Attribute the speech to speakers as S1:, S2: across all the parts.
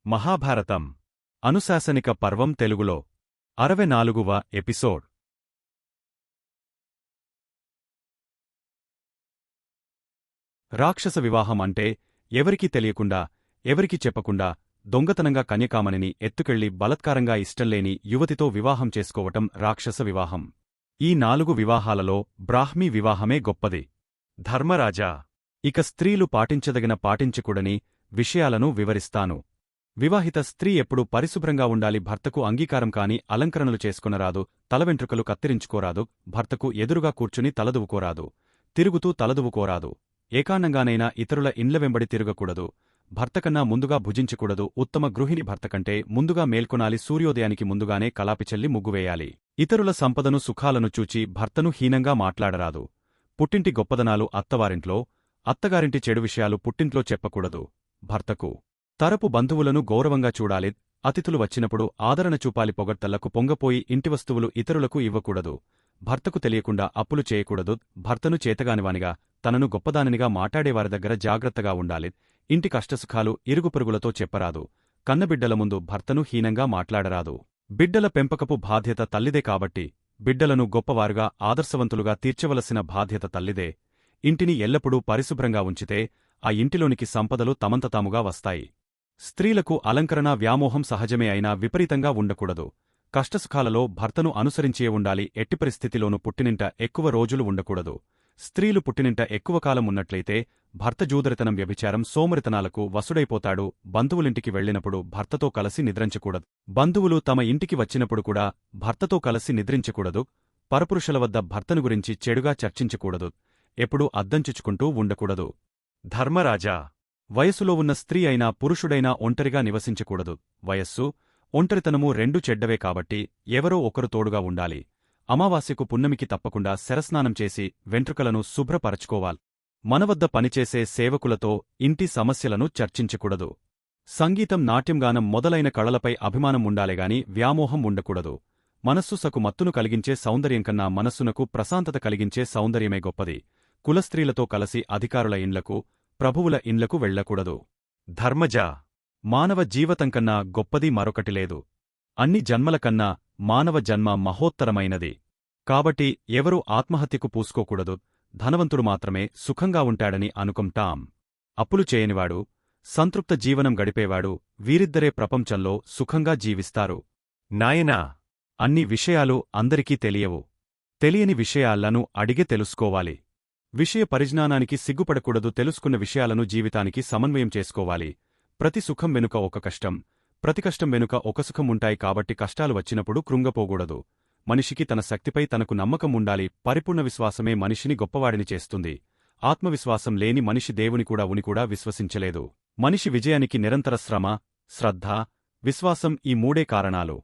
S1: మహాభారతం అనుశాసనిక పర్వం తెలుగులో 64వ ఎపిసోడ్. రాక్షస వివాహం అంటే ఎవరికీ తెలియకుండా, ఎవరికీ చెప్పకుండా దొంగతనంగా కన్యకామణిని ఎత్తుకెళ్లి బలత్కారంగా ఇష్టంలేని యువతితో వివాహం చేసుకోవటం రాక్షస వివాహం. ఈ 4 వివాహాలలో బ్రాహ్మీ వివాహమే గొప్పది. ధర్మరాజా, ఇక స్త్రీలు పాటించకూడని విషయాలను వివరిస్తాను. వివాహిత స్త్రీ ఎప్పుడు పరిశుభ్రంగా ఉండాలి. భర్తకు అంగీకారం కాని అలంకరణలు చేసుకునరాదు, తలవెంట్రుకలు కత్తిరించుకోరాదు, భర్తకు ఎదురుగా కూర్చుని తలదువుకోరాదు, తిరుగుతూ తలదువుకోరాదు, ఏకాంనంగానైనా ఇతరుల ఇండ్ల వెంబడి తిరగకూడదు, భర్తకన్నా ముందుగా భుజించకూడదు, ఉత్తమ గృహిణి భర్తకంటే ముందుగా మేల్కొనాలి, సూర్యోదయానికి ముందుగానే కలాపిచల్లి ముగ్గువేయాలి, ఇతరుల సంపదను సుఖాలను చూచి భర్తను హీనంగా మాట్లాడరాదు, పుట్టింటి గొప్పదనాలు అత్తవారింట్లో, అత్తగారింటి చెడు విషయాలు పుట్టింట్లో చెప్పకూడదు, భర్తకు తరపు బంధువులను గౌరవంగా చూడాలి, అతిథులు వచ్చినప్పుడు ఆదరణ చూపాలి, పొగడ్తలకు పొంగపోయి ఇంటి వస్తువులు ఇతరులకు ఇవ్వకూడదు, భర్తకు తెలియకుండా అప్పులు చేయకూడదు, భర్తను చేతగానివానిగా తనను గొప్పదానినిగా మాట్లాడేవారి దగ్గర జాగ్రత్తగా ఉండాలి, ఇంటి కష్టసుఖాలు ఇరుగుపొరుగులతో చెప్పరాదు, కన్నబిడ్డల ముందు భర్తను హీనంగా మాట్లాడరాదు. బిడ్డల పెంపకపు బాధ్యత తల్లిదే కాబట్టి బిడ్డలను గొప్పవారుగా ఆదర్శవంతులుగా తీర్చవలసిన బాధ్యత తల్లిదే. ఇంటిని ఎల్లప్పుడూ పరిశుభ్రంగా ఉంచితే ఆ ఇంటిలోనికి సంపదలు తమంతతాముగా వస్తాయి. స్త్రీలకు అలంకరణ వ్యామోహం సహజమే అయినా విపరీతంగా ఉండకూడదు. కష్టసుఖాలలో భర్తను అనుసరించే ఉండాలి. ఎట్టి పరిస్థితిలోనూ పుట్టినింట ఎక్కువ రోజులు ఉండకూడదు. స్త్రీలు పుట్టినింట ఎక్కువ కాలం ఉన్నట్లయితే భర్త జూదరితనం, వ్యభిచారం, సోమరితనాలకు వసుడైపోతాడు. బంధువులింటికి వెళ్లినప్పుడు భర్తతో కలసి నిద్రించకూడదు. బంధువులు తమ ఇంటికి వచ్చినప్పుడు కూడా భర్తతో కలసి నిద్రించకూడదు. పరపురుషుల వద్ద భర్తను గురించి చెడుగా చర్చించకూడదు. ఎప్పుడూ అద్దంచుచుకుంటూ ఉండకూడదు. ధర్మరాజా, వయస్సులో ఉన్న స్త్రీ అయినా పురుషుడైనా ఒంటరిగా నివసించకూడదు. వయస్సు, ఒంటరితనము రెండూ చెడ్డవే కాబట్టి ఎవరో ఒకరు తోడుగా ఉండాలి. అమావాస్యకు పున్నమికి తప్పకుండా శరస్నానం చేసి వెంట్రుకలను శుభ్రపరచుకోవాలి. మనవద్ద పనిచేసే సేవకులతో ఇంటి సమస్యలను చర్చించకూడదు. సంగీతం, నాట్యంగానం మొదలైన కళలపై అభిమానం ఉండాలేగాని వ్యామోహం ఉండకూడదు. మనస్సుసకు మత్తును కలిగించే సౌందర్యం కన్నా మనస్సునకు ప్రశాంతత కలిగించే సౌందర్యమే గొప్పది. కులస్త్రీలతో కలసి అధికారుల ఇండ్లకు, ప్రభువుల ఇండ్లకు వెళ్లకూడదు. ధర్మజా, మానవ జీవితంకన్నా గొప్పది మరొకటి లేదు. అన్ని జన్మలకన్నా మానవ జన్మ మహోత్తరమైనది. కాబట్టి ఎవరూ ఆత్మహత్యకు పూసుకోకూడదు. ధనవంతుడు మాత్రమే సుఖంగా ఉంటాడని అనుకుంటాం. అప్పులు చేయనివాడు, సంతృప్త జీవనం గడిపేవాడు, వీరిద్దరే ప్రపంచంలో సుఖంగా జీవిస్తారు. నాయనా, అన్ని విషయాలు అందరికీ తెలియవు. తెలియని విషయాలను అడిగి తెలుసుకోవాలి. విషయ పరిజ్ఞానానికి సిగ్గుపడకూడదు. తెలుసుకున్న విషయాలను జీవితానికి సమన్వయం చేసుకోవాలి. ప్రతి సుఖం వెనుక ఒక కష్టం, ప్రతి కష్టం వెనుక ఒక సుఖం ఉంటాయి. కాబట్టి కష్టాలు వచ్చినప్పుడు కృంగపోకూడదు. మనిషికి తన శక్తిపై తనకు నమ్మకం ఉండాలి. పరిపూర్ణ విశ్వాసమే మనిషిని గొప్పవాడిని చేస్తుంది. ఆత్మవిశ్వాసం లేని మనిషి దేవుని కూడా విశ్వసించలేదు. మనిషి విజయానికి నిరంతర శ్రమ, శ్రద్ధ, విశ్వాసం, ఈ మూడే కారణాలు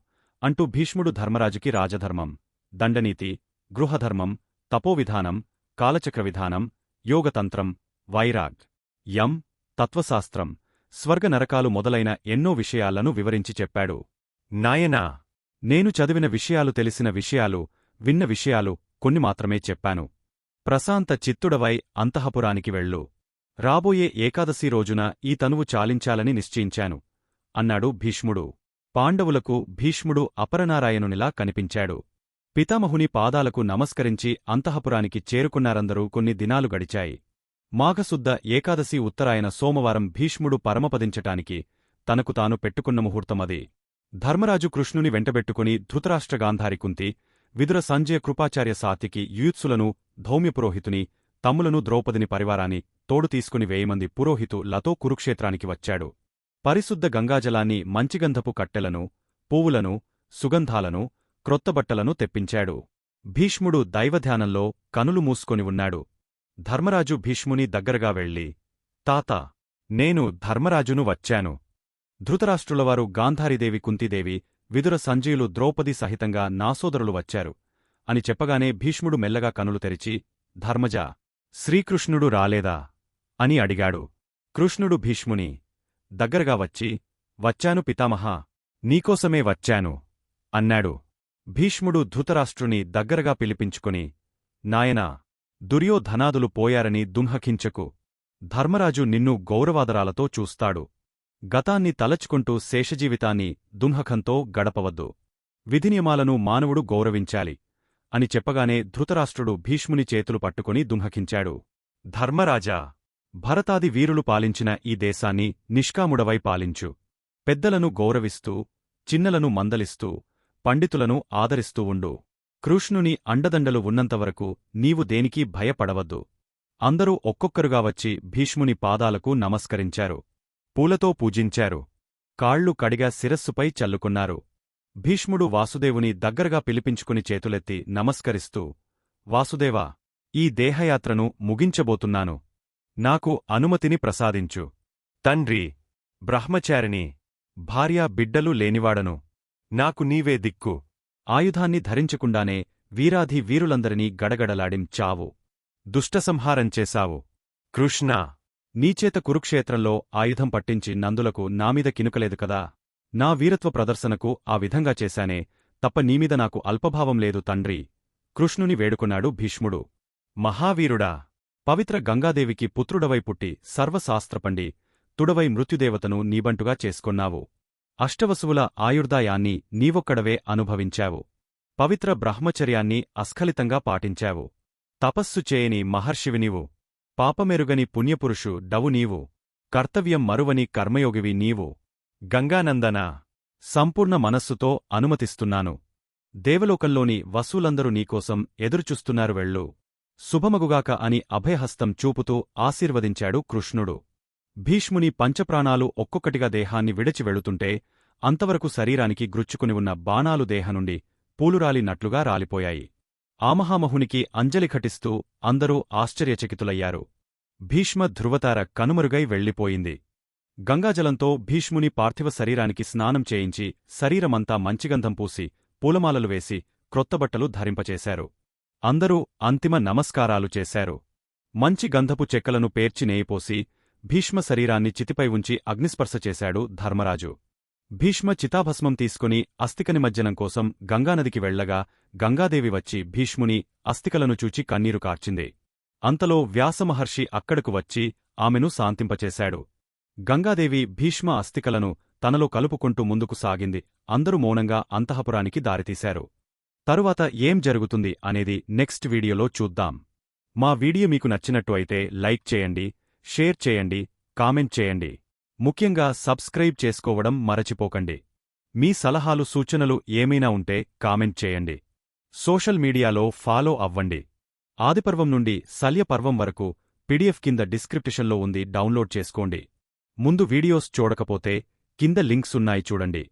S1: అంటూ భీష్ముడు ధర్మరాజుకి రాజధర్మం, దండనీతి, గృహధర్మం, తపోవిధానం, కాలచక్ర విధానం, యోగతంత్రం, వైరాగ్యం, తత్వశాస్త్రం, స్వర్గ నరకాలు మొదలైన ఎన్నో విషయాలను వివరించి చెప్పాడు. నాయనా, నేను చదివిన విషయాలు, తెలిసిన విషయాలు, విన్న విషయాలు కొన్ని మాత్రమే చెప్పాను. ప్రశాంత చిత్తుడవై అంతఃపురానికి వెళ్ళు. రాబోయే ఏకాదశి రోజున ఈ తనువు చాలించాలని నిశ్చయించాను అన్నాడు భీష్ముడు. పాండవులకు భీష్ముడు అపరనారాయణునిలా కనిపించాడు. పితామహుని పాదాలకు నమస్కరించి అంతఃపురానికి చేరుకున్నారందరూ. కొన్ని దినాలు గడిచాయి. మాఘశుద్ధ ఏకాదశి ఉత్తరాయణ సోమవారం భీష్ముడు పరమపదించటానికి తనకు తాను పెట్టుకున్న ముహూర్తమది. ధర్మరాజు కృష్ణుని వెంటబెట్టుకుని ధృతరాష్ట్ర, గాంధారి, కుంతి, విదుర, సంజయ, కృపాచార్య, సాత్యకి, యూత్సులను, ధౌమ్యపురోహితుని, తమ్ములను, ద్రౌపదిని పరివారాన్ని తోడు తీసుకుని 1000 మంది పురోహితులతో కురుక్షేత్రానికి వచ్చాడు. పరిశుద్ధ గంగాజలాన్ని, మంచిగంధపు కట్టెలను, పువ్వులను, సుగంధాలను, క్రొత్తబట్టలను తెప్పించాడు. భీష్ముడు దైవధ్యానంలో కనులు మూసుకొని ఉన్నాడు. ధర్మరాజు భీష్ముని దగ్గరగా వెళ్ళి, తాతా, నేను ధర్మరాజును వచ్చాను. ధృతరాష్ట్రులవారు, గాంధారీదేవి, కుంతీదేవి, విదుర, సంజయులు, ద్రౌపది సహితంగా నా సోదరులు వచ్చారు అని చెప్పగానే భీష్ముడు మెల్లగా కనులు తెరిచి, ధర్మజా, శ్రీకృష్ణుడు రాలేదా అని అడిగాడు. కృష్ణుడు భీష్ముని దగ్గరగా వచ్చి, వచ్చాను పితామహా, నీకోసమే వచ్చాను అన్నాడు. భీష్ముడు ధృతరాష్ట్రుని దగ్గరగా పిలిపించుకుని, నాయనా, దుర్యోధనాదులు పోయారని దుంహకించకు. ధర్మరాజు నిన్ను గౌరవాదరాలతో చూస్తాడు. గతాన్ని తలచుకుంటూ శేషజీవితాన్ని దున్హకంతో గడపవద్దు. విధినియమాలను మానవుడు గౌరవించాలి అని చెప్పగానే ధృతరాష్ట్రుడు భీష్ముని చేతులు పట్టుకుని దున్హకించాడు. ధర్మరాజా! భరతాది వీరులు పాలించిన ఈ దేశాన్ని నిష్కాముడవై పాలించు. పెద్దలను గౌరవిస్తూ, చిన్నలను మందలిస్తూ, పండితులను ఆదరిస్తూ ఉండు. కృష్ణుని అండదండలు ఉన్నంతవరకు నీవు దేనికీ భయపడవద్దు. అందరూ ఒక్కొక్కరుగా వచ్చి భీష్ముని పాదాలకు నమస్కరించారు. పూలతో పూజించారు. కాళ్లు కడిగా శిరస్సుపై చల్లుకున్నారు. భీష్ముడు వాసుదేవుని దగ్గరగా పిలిపించుకుని చేతులెత్తి నమస్కరిస్తూ, వాసుదేవా! ఈ దేహయాత్రను ముగించబోతున్నాను. నాకు అనుమతిని ప్రసాదించు. తండ్రి! బ్రహ్మచారిణి! భార్యా బిడ్డలు లేనివాడను. నాకు నీవే దిక్కు. ఆయుధాన్ని ధరించకుండానే వీరాధి వీరులందరినీ గడగడలాడించావు. దుష్టసంహారం చేశావు. కృష్ణా! నీచేత కురుక్షేత్రంలో ఆయుధం పట్టించి నందులకు నామీద కినుకలేదు కదా. నా వీరత్వ ప్రదర్శనకు ఆ విధంగా చేశానే తప్ప నీమీద నాకు అల్పభావం లేదు తండ్రి. కృష్ణుని వేడుకున్నాడు భీష్ముడు. మహావీరుడా! పవిత్ర గంగాదేవికి పుత్రుడవై పుట్టి సర్వశాస్త్రపండి తుడవై మృత్యుదేవతను నీబంటుగా చేసుకొన్నావు. అష్టవసువుల ఆయుర్దాయాన్ని నీవొక్కడవే అనుభవించావు. పవిత్ర బ్రహ్మచర్యాన్ని అస్ఖలితంగా పాటించావు. తపస్సు చేయని మహర్షివి నీవు. పాపమెరుగని పుణ్యపురుషు డవు నీవు. కర్తవ్యం మరువని కర్మయోగివి నీవు. గంగానందనా! సంపూర్ణ మనస్సుతో అనుమతిస్తున్నాను. దేవలోకంలోని వసువులందరూ నీకోసం ఎదురుచూస్తున్నారు వెళ్ళు. శుభమగుగాక అని అభయహస్తం చూపుతూ ఆశీర్వదించాడు కృష్ణుడు. భీష్ముని పంచప్రాణాలు ఒక్కొక్కటిగా దేహాన్ని విడిచి వెళుతుంటే అంతవరకు శరీరానికి గ్రుచ్చుకుని ఉన్న బాణాలు దేహనుండి పూలురాలినట్లుగా రాలిపోయాయి. ఆమహామహునికి అంజలి ఘటిస్తూ అందరూ ఆశ్చర్యచకితులయ్యారు. భీష్మ ధృవతార కనుమరుగై వెళ్ళిపోయింది. గంగాజలంతో భీష్ముని పార్థివ శరీరానికి స్నానం చేయించి శరీరమంతా మంచిగంధం పూసి పూలమాలలు వేసి క్రొత్తబట్టలు ధరింపచేశారు. అందరూ అంతిమ నమస్కారాలు చేశారు. మంచి గంధపు చెక్కలను పేర్చి నేయిపోసి భీష్మ శరీరాన్ని చితిపై ఉంచి అగ్నిస్పర్శ చేశాడు ధర్మరాజు. భీష్మ చితాభస్మం తీసుకుని అస్థికనిమజ్జనం కోసం గంగానదికి వెళ్లగా గంగాదేవి వచ్చి భీష్ముని అస్థికలను చూచి కన్నీరు కార్చింది. అంతలో వ్యాసమహర్షి అక్కడకు వచ్చి ఆమెను శాంతింపచేశాడు. గంగాదేవి భీష్మ అస్థికలను తనలో కలుపుకుంటూ ముందుకు సాగింది. అందరూ మౌనంగా అంతఃపురానికి దారితీశారు. తరువాత ఏం జరుగుతుంది అనేది నెక్స్ట్ వీడియోలో చూద్దాం. మా వీడియో మీకు నచ్చినట్టు అయితే లైక్ చేయండి, షేర్ చేయండి, కామెంట్ చేయండి. ముఖ్యంగా సబ్స్క్రైబ్ చేసుకోవడం మరచిపోకండి. మీ సలహాలు సూచనలు ఏమైనా ఉంటే కామెంట్ చేయండి. సోషల్ మీడియాలో ఫాలో అవ్వండి. ఆదిపర్వం నుండి శల్యపర్వం వరకు పీడీఎఫ్ కింద డిస్క్రిప్షన్లో ఉంది, డౌన్లోడ్ చేసుకోండి. ముందు వీడియోస్ చూడకపోతే కింద లింక్స్ ఉన్నాయి చూడండి.